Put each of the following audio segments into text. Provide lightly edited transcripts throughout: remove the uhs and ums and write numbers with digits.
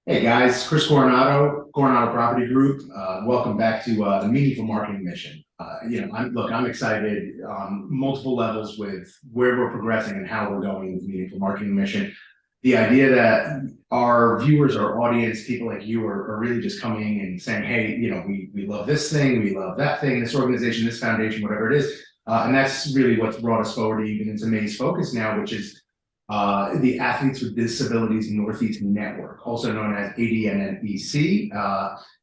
Hey guys, Chris Coronado Property Group. Welcome back to the Meaningful Marketing Mission. I'm excited on multiple levels with where we're progressing and how we're going with Meaningful Marketing Mission. The idea that our viewers, our audience, people like you are really just coming and saying, hey, we love this thing, we love that thing, this organization, this foundation, whatever it is. And that's really what's brought us forward even into May's focus now, which is the Athletes with Disabilities Northeast Network, also known as ADNNEC.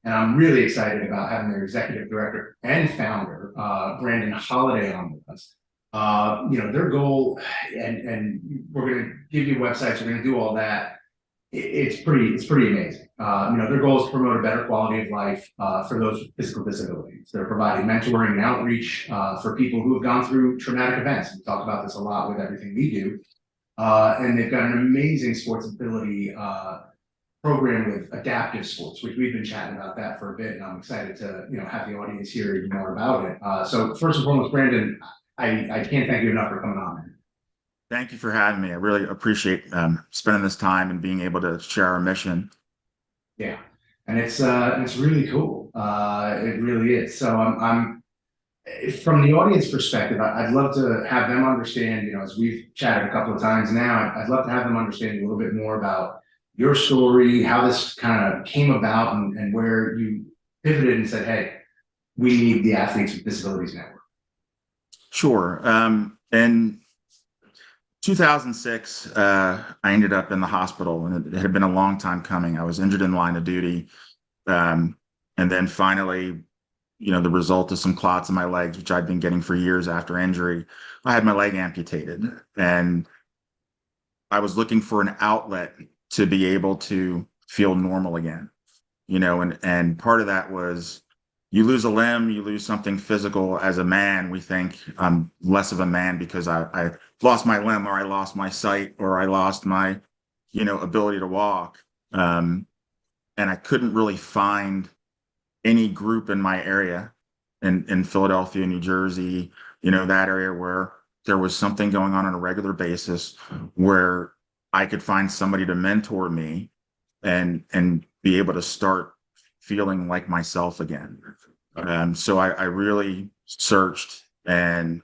And I'm really excited about having their executive director and founder, Brandon Holiday, on with us. Their goal, and we're going to give you websites, we're going to do all that. It's pretty amazing. Their goal is to promote a better quality of life for those with physical disabilities. They're providing mentoring and outreach for people who have gone through traumatic events. We talk about this a lot with everything we do. And they've got an amazing sports ability program with adaptive sports, which we've been chatting about that for a bit, and I'm excited to have the audience hear even more about it. So first and foremost, Brandon, I can't thank you enough for coming on, man. Thank you for having me. I really appreciate spending this time and being able to share our mission. Yeah, and it's really cool. It really is. So I'm from the audience perspective, I'd love to have them understand, as we've chatted a couple of times now, I'd love to have them understand a little bit more about your story, how this kind of came about, and where you pivoted and said, hey, we need the Athletes with Disabilities Network. Sure. In 2006, I ended up in the hospital, and it had been a long time coming. I was injured in line of duty. And then finally, the result of some clots in my legs, which I'd been getting for years after injury, I had my leg amputated. And I was looking for an outlet to be able to feel normal again, and part of that was you lose a limb, you lose something physical. As a man, we think I'm less of a man because I lost my limb, or I lost my sight, or I lost my, ability to walk. And I couldn't really find any group in my area in Philadelphia, New Jersey, that area where there was something going on a regular basis where I could find somebody to mentor me and be able to start feeling like myself again. So I really searched and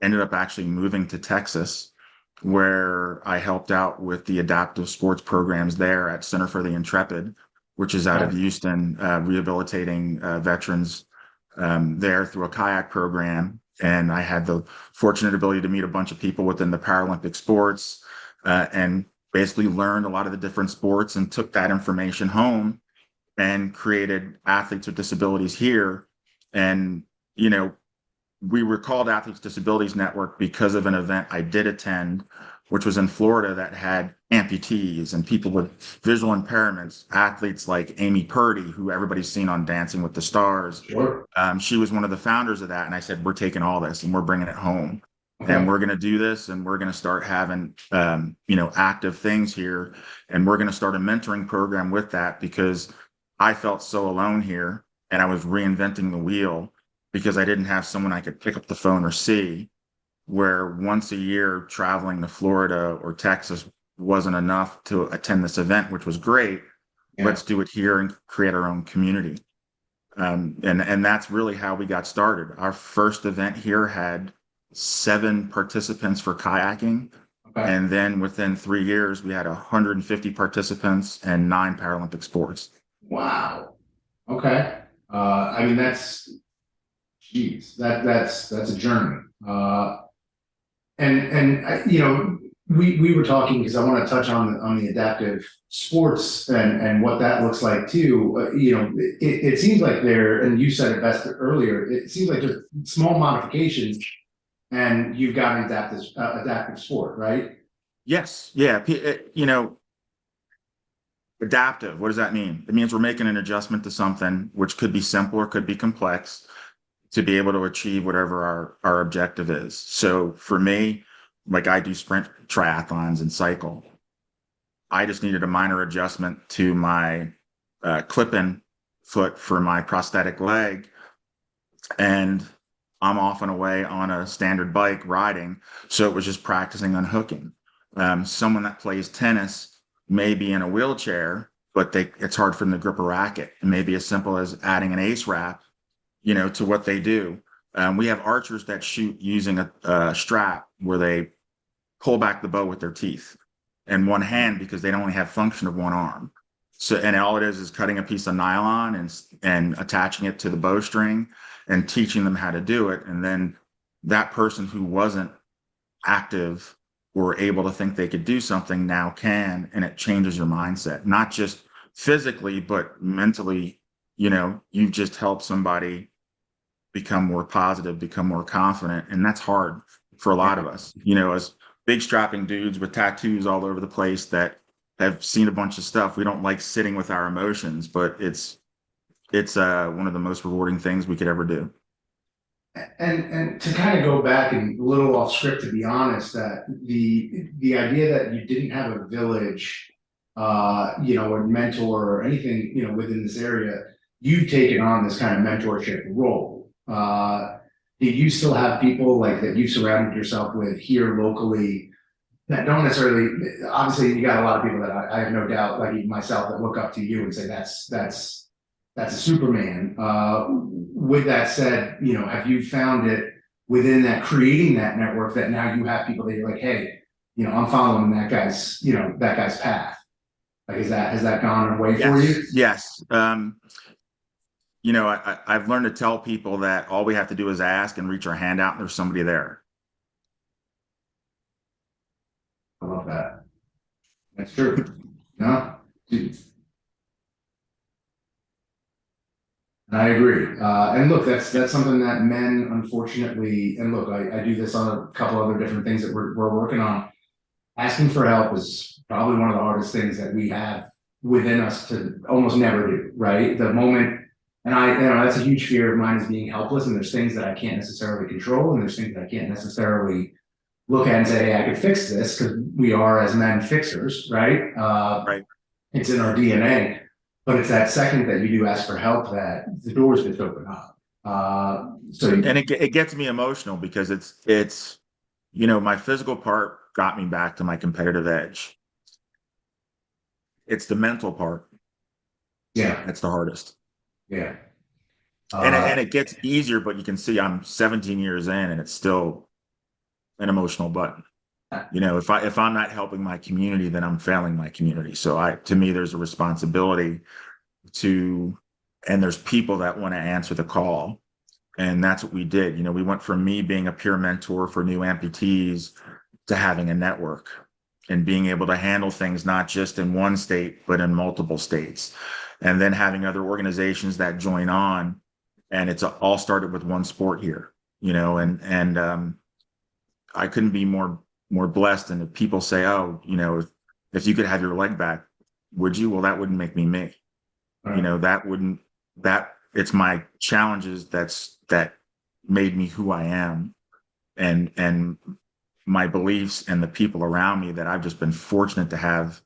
ended up actually moving to Texas, where I helped out with the adaptive sports programs there at Center for the Intrepid, which is out of Houston, rehabilitating veterans there through a kayak program. And I had the fortunate ability to meet a bunch of people within the Paralympic sports and basically learned a lot of the different sports and took that information home and created Athletes with Disabilities here. And, we were called Athletes Disabilities Network because of an event I did attend, which was in Florida, that had amputees and people with visual impairments, athletes like Amy Purdy, who everybody's seen on Dancing with the Stars. Sure. She was one of the founders of that. And I said, we're taking all this and we're bringing it home. Okay. And we're going to do this, and we're going to start having, active things here. And we're going to start a mentoring program with that, because I felt so alone here and I was reinventing the wheel because I didn't have someone I could pick up the phone or see, where once a year traveling to Florida or Texas wasn't enough to attend this event, which was great. Yeah. Let's do it here and create our own community. And that's really how we got started. Our first event here had 7 participants for kayaking. Okay. And then within 3 years, we had 150 participants and 9 Paralympic sports. Wow. Okay. That's a journey. We were talking because I want to touch on the adaptive sports and what that looks like too. It seems like and you said it best earlier, it seems like there's small modifications and you've got an adaptive sport, right? Yes. Yeah. Adaptive, what does that mean? It means we're making an adjustment to something, which could be simple or could be complex, to be able to achieve whatever our objective is. So for me, like, I do sprint triathlons and cycle. I just needed a minor adjustment to my clip-in foot for my prosthetic leg, and I'm off and away on a standard bike riding. So it was just practicing unhooking. Someone that plays tennis may be in a wheelchair, but it's hard for them to grip a racket. And maybe as simple as adding an ace wrap, to what they do. We have archers that shoot using a strap where they pull back the bow with their teeth and one hand because they only have function of one arm. So, and all it is cutting a piece of nylon and attaching it to the bowstring and teaching them how to do it. And then that person who wasn't active or able to think they could do something now can, and it changes your mindset, not just physically, but mentally. You've just helped somebody become more positive, become more confident. And that's hard for a lot of us, as big strapping dudes with tattoos all over the place that have seen a bunch of stuff. We don't like sitting with our emotions, but it's one of the most rewarding things we could ever do. And to kind of go back and a little off script, to be honest, that the idea that you didn't have a village, or mentor or anything, within this area, you've taken on this kind of mentorship role. Do you still have people like that you've surrounded yourself with here locally that don't necessarily, obviously you got a lot of people that I have no doubt, like even myself, that look up to you and say that's a Superman. With that said, have you found it within that creating that network that now you have people that you're like, hey, I'm following that guy's path. Like, has that gone away for you? Yes. I've learned to tell people that all we have to do is ask and reach our hand out and there's somebody there. I love that. That's true. No, dude. I agree. And look, that's something that men, unfortunately, and look, I do this on a couple other different things that we're working on. Asking for help is probably one of the hardest things that we have within us to almost never do, right? The moment, and that's a huge fear of mine, is being helpless. And there's things that I can't necessarily control, and there's things that I can't necessarily look at and say, hey, I could fix this, because we are, as men, fixers, right? Right. It's in our DNA. But it's that second that you do ask for help that the doors just open up. And it gets me emotional because it's my physical part got me back to my competitive edge. It's the mental part. Yeah, that's the hardest. Yeah. And it gets easier, but you can see I'm 17 years in and it's still an emotional button. If I'm not helping my community, then I'm failing my community. So to me, there's a responsibility and there's people that want to answer the call. And that's what we did. We went from me being a peer mentor for new amputees to having a network and being able to handle things, not just in one state, but in multiple states. And then having other organizations that join on. And it's all started with one sport here, and I couldn't be more blessed. And if people say, oh, if you could have your leg back, would you? Well, that wouldn't make me me. Right. It's my challenges that made me who I am, and my beliefs and the people around me that I've just been fortunate to have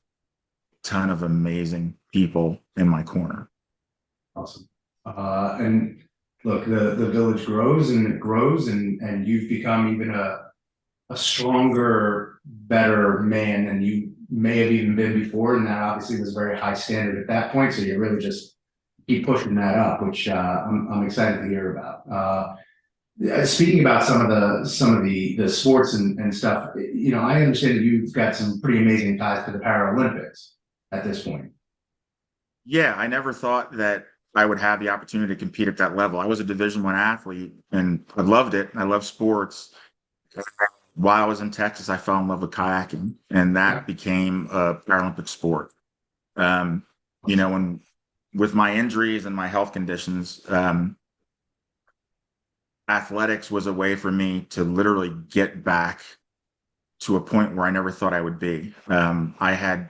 a ton of amazing people in my corner. Awesome. And look, the village grows and it grows, and you've become even a stronger, better man than you may have even been before. And that obviously was a very high standard at that point. So you really just keep pushing that up, which I'm excited to hear about. Speaking about some of the sports and stuff, I understand that you've got some pretty amazing ties to the Paralympics at this point. Yeah, I never thought that I would have the opportunity to compete at that level. I was a Division I athlete and I loved it. I love sports. While I was in Texas, I fell in love with kayaking, and that became a Paralympic sport. And with my injuries and my health conditions, athletics was a way for me to literally get back to a point where I never thought I would be. I had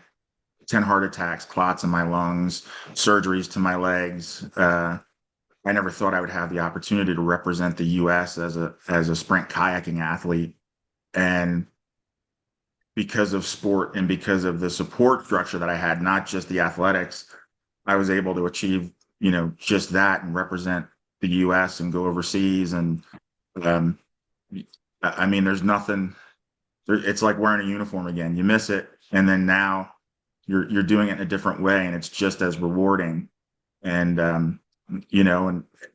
10 heart attacks, clots in my lungs, surgeries to my legs. I never thought I would have the opportunity to represent the U.S. as a sprint kayaking athlete. And because of sport and because of the support structure that I had, not just the athletics, I was able to achieve, just that and represent the U.S. and go overseas. And I mean, there's nothing. It's like wearing a uniform again. You miss it, and then now, you're doing it in a different way, and it's just as rewarding. And and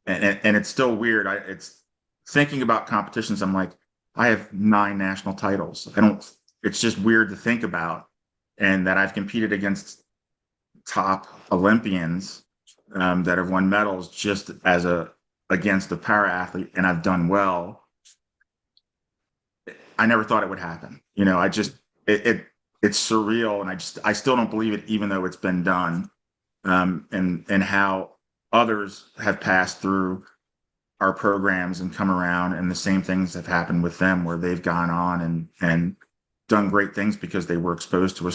it's still weird. It's thinking about competitions. I'm like, I have 9 national titles. I don't. It's just weird to think about, and that I've competed against top Olympians that have won medals just as against a para athlete, and I've done well. I never thought it would happen. I just it's surreal, and I still don't believe it, even though it's been done. And how others have passed through our programs and come around, and the same things have happened with them, where they've gone on and done great things because they were exposed to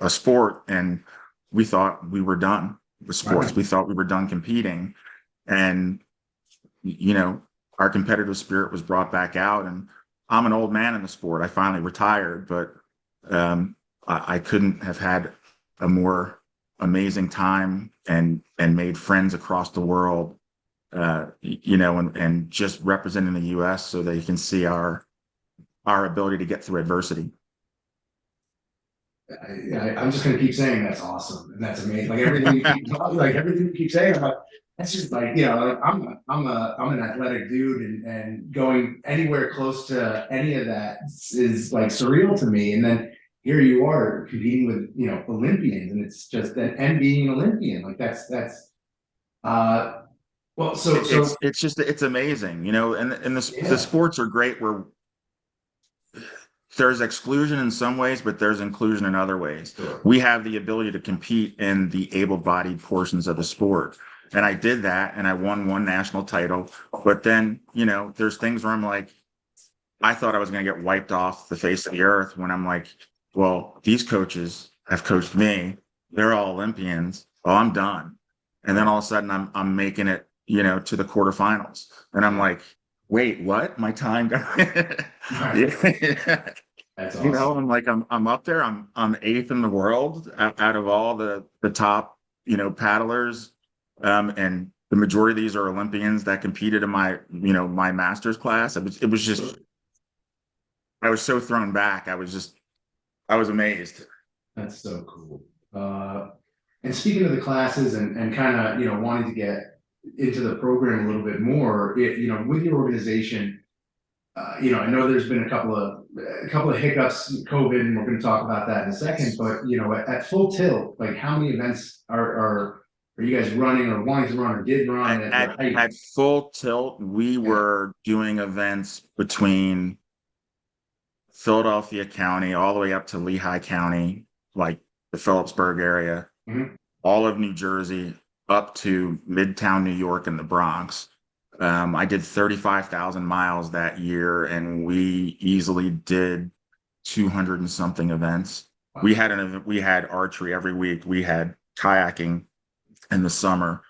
a sport, and we thought we were done with sports. Right. We thought we were done competing, and our competitive spirit was brought back out. And I'm an old man in the sport. I finally retired, but I couldn't have had a more amazing time and made friends across the world, and just representing the U.S. so they can see our ability to get through adversity. I'm just gonna keep saying that's awesome and that's amazing. Like everything you keep saying, I'm like, that's just like, like, I'm an athletic dude, and going anywhere close to any of that is like surreal to me. And then here you are competing with Olympians, and it's just that, and being an Olympian, like well, It's amazing, and the yeah. sports are great where there's exclusion in some ways, but there's inclusion in other ways. Sure. We have the ability to compete in the able-bodied portions of the sport. And I did that, and I won 1 national title. But then, there's things where I'm like, I thought I was going to get wiped off the face of the earth, when I'm like, well, these coaches have coached me. They're all Olympians. Oh, I'm done. And then all of a sudden I'm making it, to the quarterfinals. And I'm like, wait, what? My time got That's awesome. I'm like, I'm up there. I'm 8th in the world out of all the top, paddlers. And the majority of these are Olympians that competed in my master's class. It was just, I was so thrown back. I was amazed. That's so cool. And speaking of the classes and kind of, wanting to get into the program a little bit more, with your organization, I know there's been a couple of hiccups, COVID, and we're going to talk about that in a second. But at full tilt, like, how many events are you guys running, or wanting to run, or did run At full tilt? We were doing events between Philadelphia County all the way up to Lehigh County, like the Phillipsburg area, all of New Jersey, up to Midtown New York and the Bronx. I did 35,000 miles that year, and we easily did 200 and something events. Wow. We had archery every week. We had kayaking in the summer.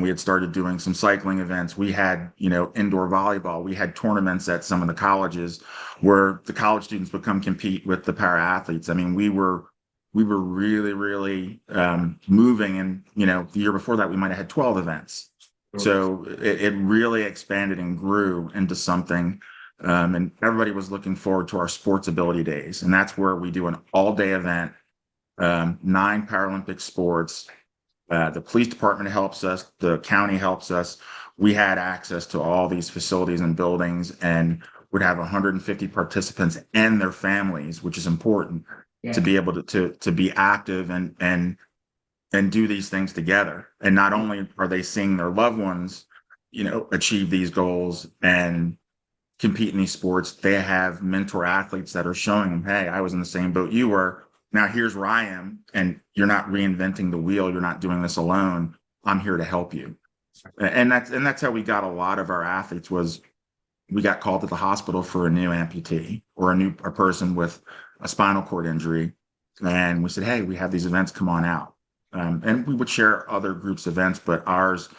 We had started doing some cycling events. We had, indoor volleyball. We had tournaments at some of the colleges where the college students would come compete with the para athletes. I mean, we were really, really moving. And, the year before that, we might have had 12 events. So it really expanded and grew into something. And everybody was looking forward to our sports ability days. And that's where we do an all-day event, 9 Paralympic sports. The police department helps us. The county helps us. We had access to all these facilities and buildings, and would have 150 participants and their families, which is important to be able to be active and do these things together. And not only are they seeing their loved ones, achieve these goals and compete in these sports, they have mentor athletes that are showing them, hey, I was in the same boat you were. Now here's where I am, and you're not reinventing the wheel. You're not doing this alone. I'm here to help you. And that's how we got a lot of our athletes. Was we got called to the hospital for a new amputee or a person with a spinal cord injury. And we said, hey, we have these events, come on out. And we would share other groups' events, but ours,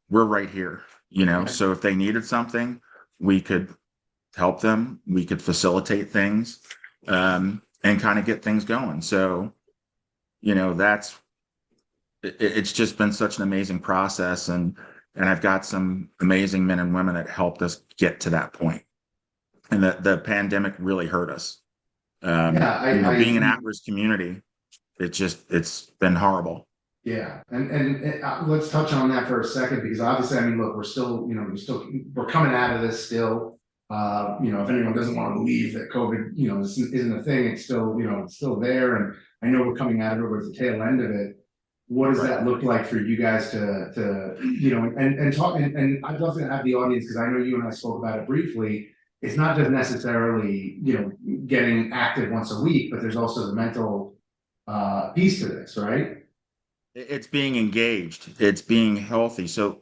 we're right here, So if they needed something, we could help them. We could facilitate things, and kind of get things going. So, it's just been such an amazing process. And I've got some amazing men and women that helped us get to that point. And the pandemic really hurt us. Being an at-risk community, it's been horrible. Yeah, let's touch on that for a second, because obviously, I mean, look, we're still, we're coming out of this still. If anyone doesn't want to believe that COVID, isn't a thing, it's still, it's still there, and I know we're coming out of it, we're at the tail end of it. What does Right. that look like for you guys and talk, and I'd love to have the audience, because I know you and I spoke about it briefly. It's not just necessarily, getting active once a week, but there's also the mental piece to this, right? It's being engaged, it's being healthy. So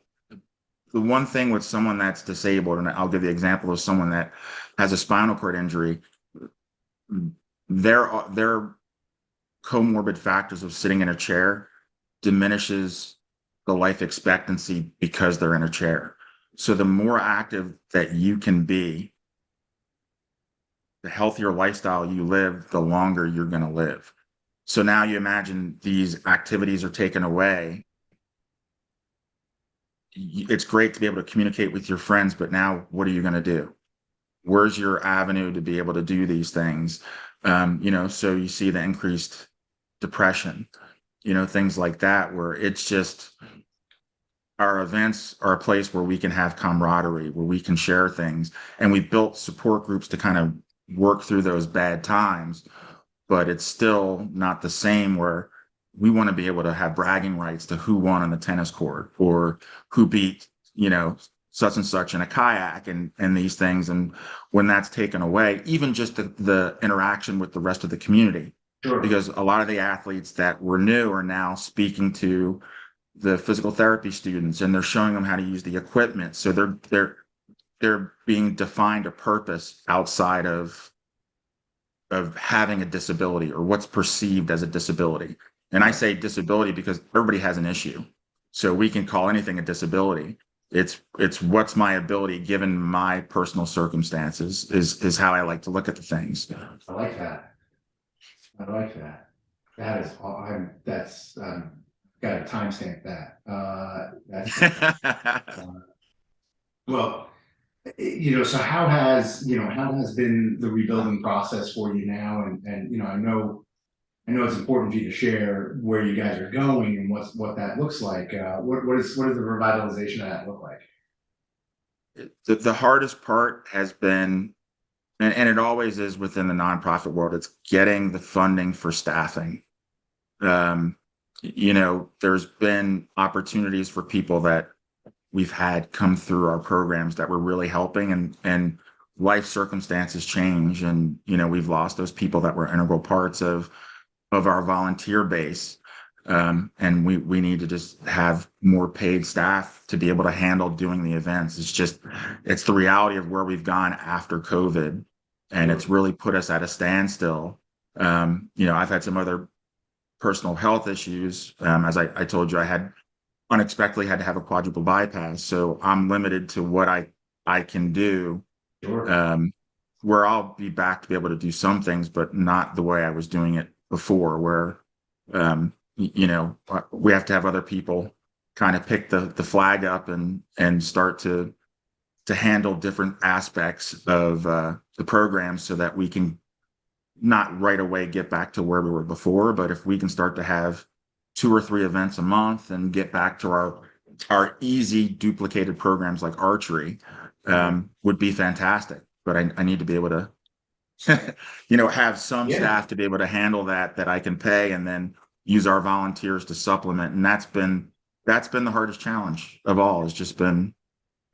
the one thing with someone that's disabled, and I'll give the example of someone that has a spinal cord injury, their comorbid factors of sitting in a chair diminishes the life expectancy because they're in a chair. So the more active that you can be, the healthier lifestyle you live, the longer you're going to live. So now you imagine these activities are taken away. It's great to be able to communicate with your friends, but now what are you going to do? Where's your avenue to be able to do these things? So you see the increased depression, things like that, where it's just our events are a place where we can have camaraderie, where we can share things. And we built support groups to kind of work through those bad times, but it's still not the same where we want to be able to have bragging rights to who won on the tennis court or who beat, such and such in a kayak and these things. And when that's taken away, even just the interaction with the rest of the community, Sure. because a lot of the athletes that were new are now speaking to the physical therapy students and they're showing them how to use the equipment. So they're being defined a purpose outside of having a disability or what's perceived as a disability. And I say disability because everybody has an issue. So we can call anything a disability. It's what's my ability given my personal circumstances is how I like to look at the things. I like that. I like that. That is, that's, gotta timestamp that. Well, so how has been the rebuilding process for you now? And I know it's important for you to share where you guys are going and what that looks like. What does the revitalization of that look like? The hardest part has been, and it always is within the nonprofit world, it's getting the funding for staffing. There's been opportunities for people that we've had come through our programs that were really helping, and life circumstances change, and we've lost those people that were integral parts of our volunteer base. And we need to just have more paid staff to be able to handle doing the events. It's the reality of where we've gone after COVID, and it's really put us at a standstill. I've had some other personal health issues. As I told you, I had unexpectedly had to have a quadruple bypass. So I'm limited to what I can do, Sure. where I'll be back to be able to do some things, but not the way I was doing it before, where, we have to have other people kind of pick the flag up and start to handle different aspects of the program so that we can not right away get back to where we were before, but if we can start to have 2 or 3 events a month and get back to our easy duplicated programs like archery, would be fantastic. But I need to be able to, have some staff to be able to handle that I can pay, and then use our volunteers to supplement. And that's been the hardest challenge of all. It's just been,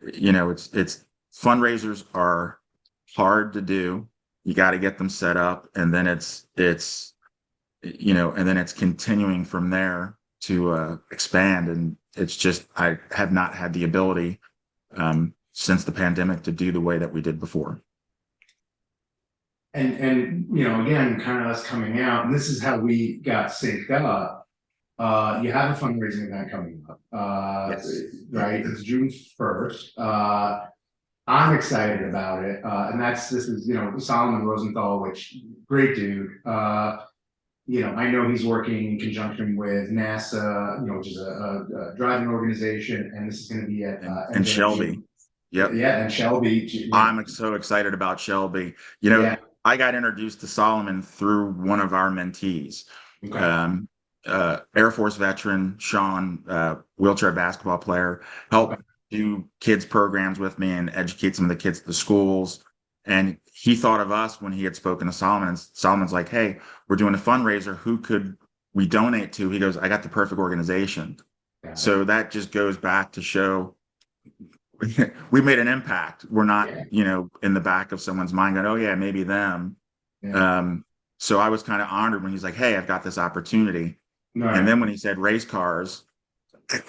it's fundraisers are hard to do. You got to get them set up, and then it's continuing from there to expand. And it's just, I have not had the ability since the pandemic to do the way that we did before. And again, kind of us coming out, and this is how we got synced up. You have a fundraising event coming up. Yes. Right? It's June 1st. I'm excited about it. And this is, Solomon Rosenthal, which great dude. I know he's working in conjunction with NASA, which is a driving organization, and this is going to be at and Shelby. Yep. Yeah, and Shelby. I'm so excited about Shelby. I got introduced to Solomon through one of our mentees. Okay. Um, Air Force veteran, Sean, wheelchair basketball player, Okay. helped do kids programs with me and educate some of the kids at the schools. And he thought of us when he had spoken to Solomon. And Solomon's like, "Hey, we're doing a fundraiser. Who could we donate to?" He goes, "I got the perfect organization." Got it. So that just goes back to show we made an impact. We're not, Yeah. in the back of someone's mind going, "Oh yeah, maybe them." Yeah. Um, so I was kind of honored when he's like, "Hey, I've got this opportunity." All And right. then when he said race cars,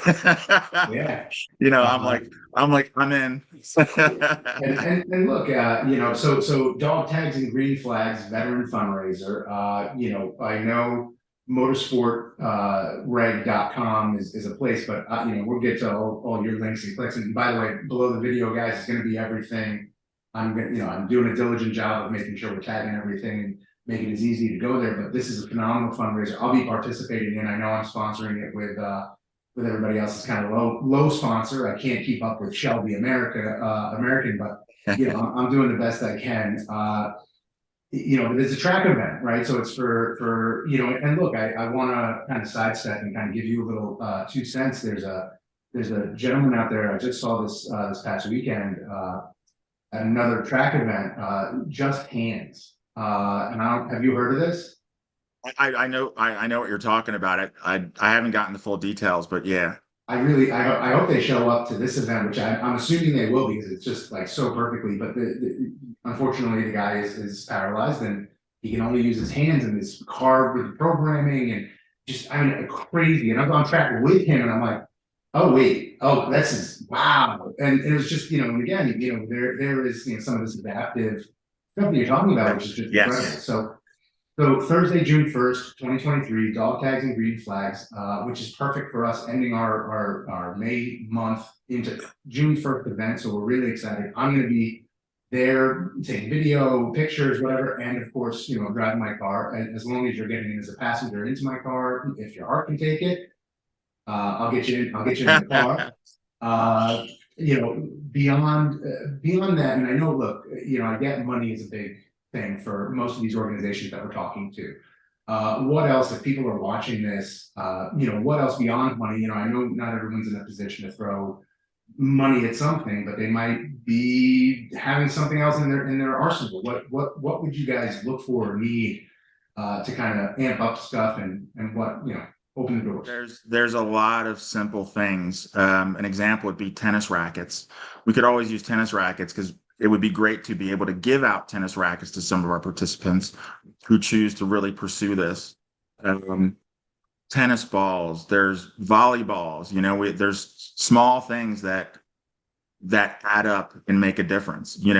Yeah. I'm Uh, like, I'm in. and look, so dog tags and green flags, veteran fundraiser. I know motorsportreg.com is a place, but we'll get to all your links and clicks. And by the way, below the video, guys, is going to be everything. I'm doing a diligent job of making sure we're tagging everything and making it as easy to go there. But this is a phenomenal fundraiser. I'll be participating in. I know I'm sponsoring it with everybody else's kind of low sponsor. I can't keep up with Shelby American, but I'm doing the best I can. It's a track event, right? So it's for and look, I want to kind of sidestep and kind of give you a little 2 cents. There's a gentleman out there. I just saw this past weekend at another track event, Just Hands. And have you heard of this? I know what you're talking about. I haven't gotten the full details, but yeah. I hope they show up to this event, which I'm assuming they will because it's just like so perfectly. But unfortunately, the guy is paralyzed and he can only use his hands and this carved with the programming and just crazy. And I'm on track with him, and I'm like, oh wait, oh this is wow. And it was just and again there is some of this adaptive stuff that you're talking about, which is just incredible. Yes. So Thursday, June 1st, 2023, dog tags and green flags, which is perfect for us ending our May month into June 1st event. So we're really excited. I'm going to be there taking video, pictures, whatever. And of course, driving my car. And as long as you're getting in as a passenger into my car, if your heart can take it, I'll get you in the car. Uh, beyond that, and I know, look, I get money is a big thing for most of these organizations that we're talking to. What else, if people are watching this, what else beyond money? I know not everyone's in a position to throw money at something, but they might be having something else in their arsenal. What would you guys look for or need to kind of amp up stuff and what open the doors? There's a lot of simple things. An example would be tennis rackets. We could always use tennis rackets because it would be great to be able to give out tennis rackets to some of our participants who choose to really pursue this. Um, Tennis balls, there's volleyballs, there's small things that add up and make a difference. Like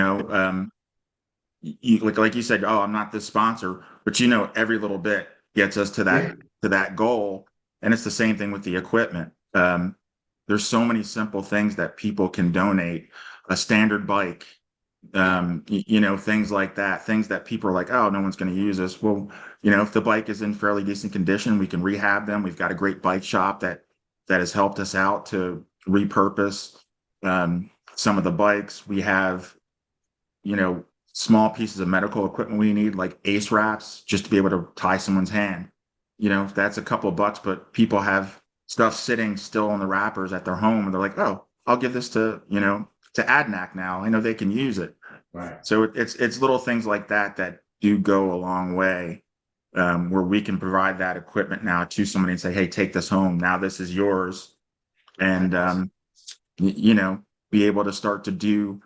you said, oh, I'm not this sponsor, but every little bit gets us to Yeah. that goal. And it's the same thing with the equipment. There's so many simple things that people can donate. A standard bike, things like that, things that people are like, oh, no one's going to use this. Well, if the bike is in fairly decent condition, we can rehab them. We've got a great bike shop that has helped us out to repurpose some of the bikes. We have, you know, small pieces of medical equipment we need, like ACE wraps, just to be able to tie someone's hand. That's a couple of bucks, but people have stuff sitting still on the wrappers at their home, and they're like, oh, I'll give this to ADNNEC now. I know they can use it. Right. So it's little things like that that do go a long way, where we can provide that equipment now to somebody and say, hey, take this home. Now this is yours. And, be able to start to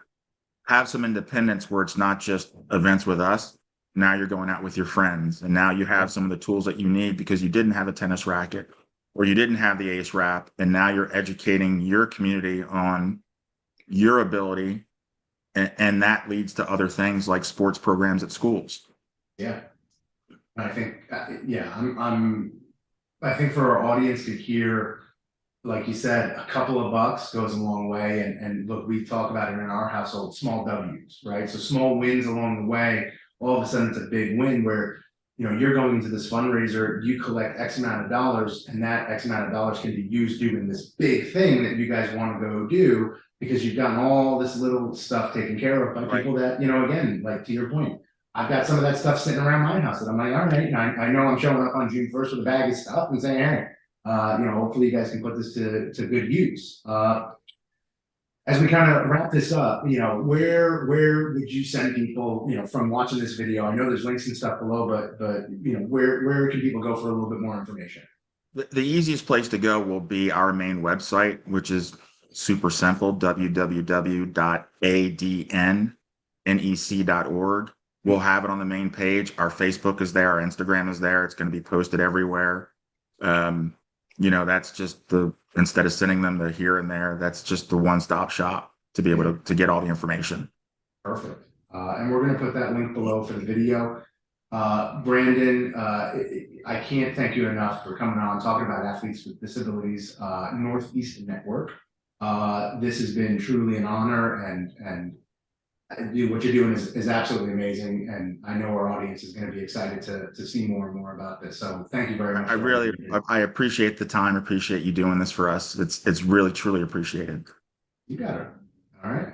have some independence where it's not just events with us. Now you're going out with your friends, and now you have some of the tools that you need because you didn't have a tennis racket or you didn't have the ACE wrap, and now you're educating your community on your ability, and that leads to other things like sports programs at schools. Yeah. I think, yeah, I think for our audience to hear, like you said, a couple of bucks goes a long way. And look, we talk about it in our household, small W's, right? So small wins along the way, all of a sudden it's a big win where, you're going into this fundraiser, you collect X amount of dollars, and that X amount of dollars can be used doing this big thing that you guys want to go do because you've gotten all this little stuff taken care of by Right. people that, again, like to your point, I've got some of that stuff sitting around my house that I'm like, all right, and I know I'm showing up on June 1st with a bag of stuff and saying, hey, hopefully you guys can put this to good use. As we kind of wrap this up, where would you send people, from watching this video? I know there's links and stuff below, but where can people go for a little bit more information? The easiest place to go will be our main website, which is super simple, www.adnnec.org. We'll have it on the main page. Our Facebook is there, our Instagram is there. It's going to be posted everywhere. That's just instead of sending them to here and there, that's just the one-stop shop to be able to get all the information. Perfect. And we're going to put that link below for the video. Brandon, I can't thank you enough for coming on, talking about Athletes with Disabilities Northeast Network. This has been truly an honor, and what you're doing is absolutely amazing. And I know our audience is going to be excited to see more and more about this. So thank you very much. I appreciate the time, appreciate you doing this for us. It's really, truly appreciated. You got it. All right.